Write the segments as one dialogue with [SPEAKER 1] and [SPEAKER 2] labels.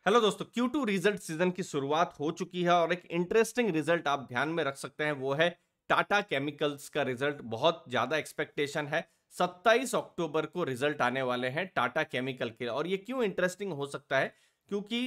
[SPEAKER 1] Hello दोस्तों, Q2 result season की शुरुआत हो चुकी है और एक इंटरेस्टिंग रिजल्ट आप ध्यान में रख सकते हैं। वो है टाटा केमिकल्स का रिजल्ट। बहुत ज्यादा एक्सपेक्टेशन है। 27 अक्टूबर को रिजल्ट आने वाले हैं टाटा केमिकल के। और ये क्यों इंटरेस्टिंग हो सकता है? क्योंकि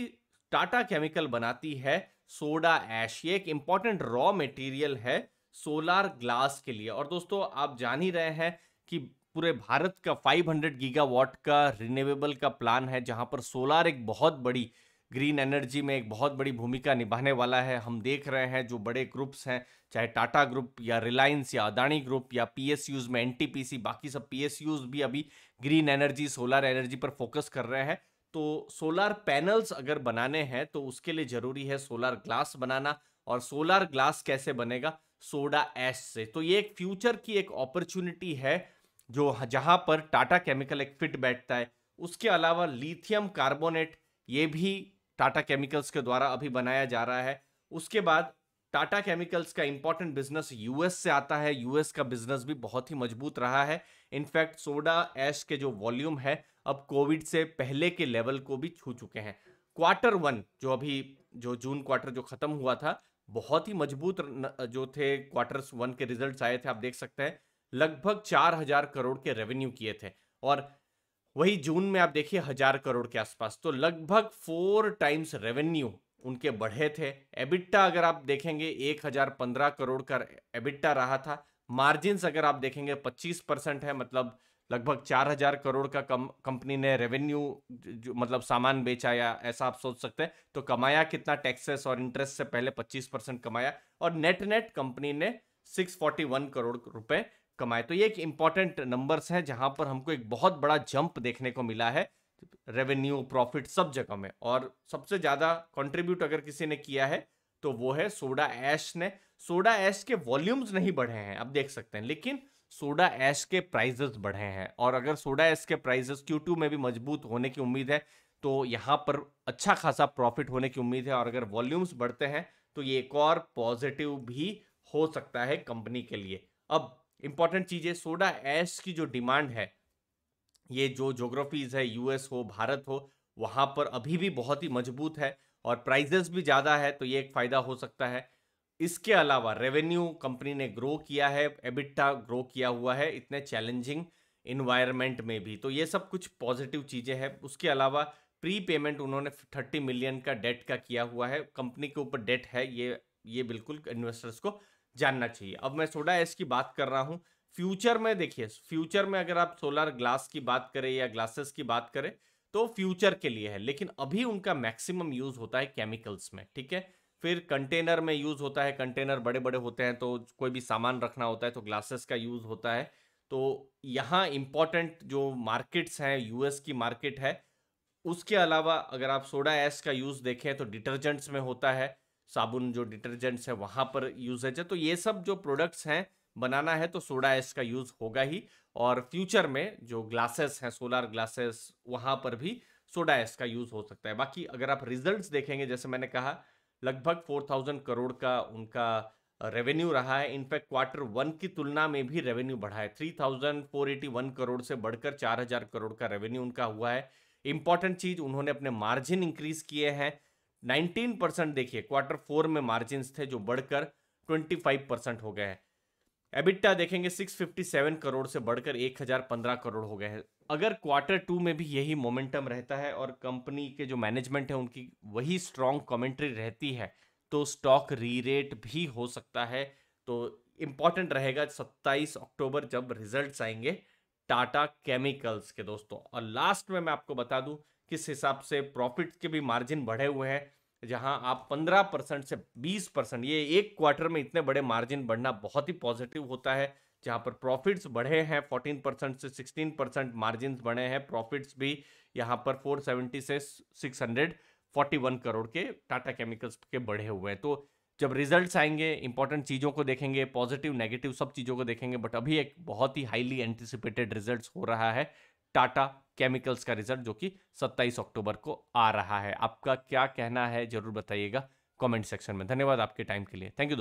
[SPEAKER 1] टाटा केमिकल बनाती है सोडा ऐश। ये एक इंपॉर्टेंट रॉ मटेरियल है सोलार ग्लास के लिए। और दोस्तों, आप जान ही रहे हैं कि पूरे भारत का 500 गीगावाट का रिन्यूएबल का प्लान है, जहां पर सोलार एक बहुत बड़ी ग्रीन एनर्जी में एक बहुत बड़ी भूमिका निभाने वाला है। हम देख रहे हैं जो बड़े ग्रुप्स हैं, चाहे टाटा ग्रुप या रिलायंस या अदानी ग्रुप या पीएसयूज में एनटीपीसी, बाकी सब पीएसयूज भी अभी ग्रीन एनर्जी सोलर एनर्जी पर फोकस कर रहे हैं। तो सोलर पैनल्स अगर बनाने हैं तो उसके लिए जरूरी है सोलर ग्लास बनाना। और सोलर ग्लास कैसे बनेगा? सोडा ऐश से। तो ये एक फ्यूचर की एक अपॉर्चुनिटी है जो जहां पर टाटा केमिकल एक फिट बैठता है। उसके अलावा लिथियम कार्बोनेट, ये भी टाटा केमिकल्स के द्वारा अभी बनाया जा रहा है। उसके बाद टाटा केमिकल्स का इंपॉर्टेंट बिजनेस यूएस से आता है। यूएस का बिजनेस भी बहुत ही मजबूत रहा है। इनफैक्ट सोडा ऐश के जो वॉल्यूम है अब कोविड से पहले के लेवल को भी छू चुके हैं। क्वार्टर वन जो अभी जो जून क्वार्टर जो खत्म हुआ था, बहुत ही मजबूत जो थे क्वार्टर वन के रिजल्ट्स आए थे। आप देख सकते हैं लगभग 4000 करोड़ के रेवेन्यू किए थे। और वही जून में आप देखिए 1000 करोड़ के आसपास, तो लगभग 4 टाइम्स रेवेन्यू उनके बढ़े थे। एबिट्टा अगर आप देखेंगे 1015 करोड़ का एबिट्टा रहा था। मार्जिन्स अगर आप देखेंगे 25% है, मतलब लगभग 4000 करोड़ का कंपनी ने रेवेन्यू जो मतलब सामान बेचा, या ऐसा आप सोच सकते हैं। तो कमाया कितना? टैक्सेस और इंटरेस्ट से पहले 25% कमाया। और नेट नेट कंपनी ने 641 करोड़ रुपए कमाए। तो ये एक इंपॉर्टेंट नंबर्स हैं जहां पर हमको एक बहुत बड़ा जंप देखने को मिला है रेवेन्यू प्रॉफिट सब जगह में। और सबसे ज्यादा कंट्रीब्यूट अगर किसी ने किया है तो वो है सोडा ऐश ने। सोडा ऐश के वॉल्यूम्स नहीं बढ़े हैं, आप देख सकते हैं, लेकिन सोडा ऐश के प्राइजेस बढ़े हैं। और अगर सोडा ऐश के प्राइजेस Q2 में भी मजबूत होने की उम्मीद है तो यहां पर अच्छा खासा प्रॉफिट होने की उम्मीद है। और अगर वॉल्यूम्स बढ़ते हैं तो ये एक और पॉजिटिव भी हो सकता है कंपनी के लिए। अब इंपॉर्टेंट चीज है, सोडा ऐश की जो डिमांड है, ये जो ज्योग्राफीज है, यूएस हो भारत हो, वहां पर अभी भी बहुत ही मजबूत है। और प्राइजेस भी ज्यादा है, तो ये एक फायदा हो सकता है। इसके अलावा रेवेन्यू कंपनी ने ग्रो किया है, एबिटा ग्रो किया हुआ है इतने चैलेंजिंग इन्वायरमेंट में भी। तो ये सब कुछ पॉजिटिव चीजें हैं। उसके अलावा प्री पेमेंट उन्होंने 30 मिलियन का डेट का किया हुआ है। कंपनी के ऊपर डेट है, ये बिल्कुल इन्वेस्टर्स को जानना चाहिए। अब मैं सोडा एस की बात कर रहा हूं। फ्यूचर में देखिए, फ्यूचर में अगर आप सोलर ग्लास की बात करें या ग्लासेस की बात करें तो फ्यूचर के लिए है, लेकिन अभी उनका मैक्सिमम यूज होता है केमिकल्स में, ठीक है। फिर कंटेनर में यूज होता है, कंटेनर बड़े बड़े होते हैं तो कोई भी सामान रखना होता है तो ग्लासेस का यूज होता है। तो यहाँ इंपॉर्टेंट जो मार्केट्स हैं, यूएस की मार्केट है। उसके अलावा अगर आप सोडा ऐश का यूज देखें तो डिटर्जेंट्स में होता है, साबुन जो डिटर्जेंट्स है वहां पर यूजेज है। तो ये सब जो प्रोडक्ट्स हैं बनाना है तो सोडा ऐश का यूज होगा ही। और फ्यूचर में जो ग्लासेस हैं, सोलर ग्लासेस, वहां पर भी सोडा ऐश का यूज हो सकता है। बाकी अगर आप रिजल्ट्स देखेंगे, जैसे मैंने कहा, लगभग 4000 करोड़ का उनका रेवेन्यू रहा है। इनफैक्ट क्वार्टर वन की तुलना में भी रेवेन्यू बढ़ा है। 3481 करोड़ से बढ़कर 4000 करोड़ का रेवेन्यू उनका हुआ है। इंपॉर्टेंट चीज, उन्होंने अपने मार्जिन इंक्रीज किए हैं। 19% देखिए क्वार्टर फोर में मार्जिन थे जो बढ़कर 25% हो गए हैं। एबिट्टा देखेंगे 657 करोड़ से बढ़कर 1015 करोड़ हो गए हैं। अगर क्वार्टर टू में भी यही मोमेंटम रहता है और कंपनी के जो मैनेजमेंट है उनकी वही स्ट्रॉन्ग कमेंट्री रहती है तो स्टॉक री रेट भी हो सकता है। तो इंपॉर्टेंट रहेगा 27 अक्टूबर जब रिजल्ट्स आएंगे टाटा केमिकल्स के दोस्तों। और लास्ट में मैं आपको बता दूं किस हिसाब से प्रॉफिट के भी मार्जिन बढ़े हुए हैं, जहां आप 15% से 20%, ये एक क्वार्टर में इतने बड़े मार्जिन बढ़ना बहुत ही पॉजिटिव होता है। जहां पर प्रॉफिट्स बढ़े हैं 14% से 16% मार्जिन बढ़े हैं। प्रॉफिट्स भी यहां पर 470 से 641 करोड़ के टाटा केमिकल्स के बढ़े हुए हैं। तो जब रिजल्ट्स आएंगे इंपॉर्टेंट चीजों को देखेंगे, पॉजिटिव नेगेटिव सब चीजों को देखेंगे। बट अभी एक बहुत ही हाईली एंटिसिपेटेड रिजल्ट्स हो रहा है टाटा केमिकल्स का रिजल्ट, जो कि 27 अक्टूबर को आ रहा है। आपका क्या कहना है जरूर बताइएगा कमेंट सेक्शन में। धन्यवाद आपके टाइम के लिए। Thank you.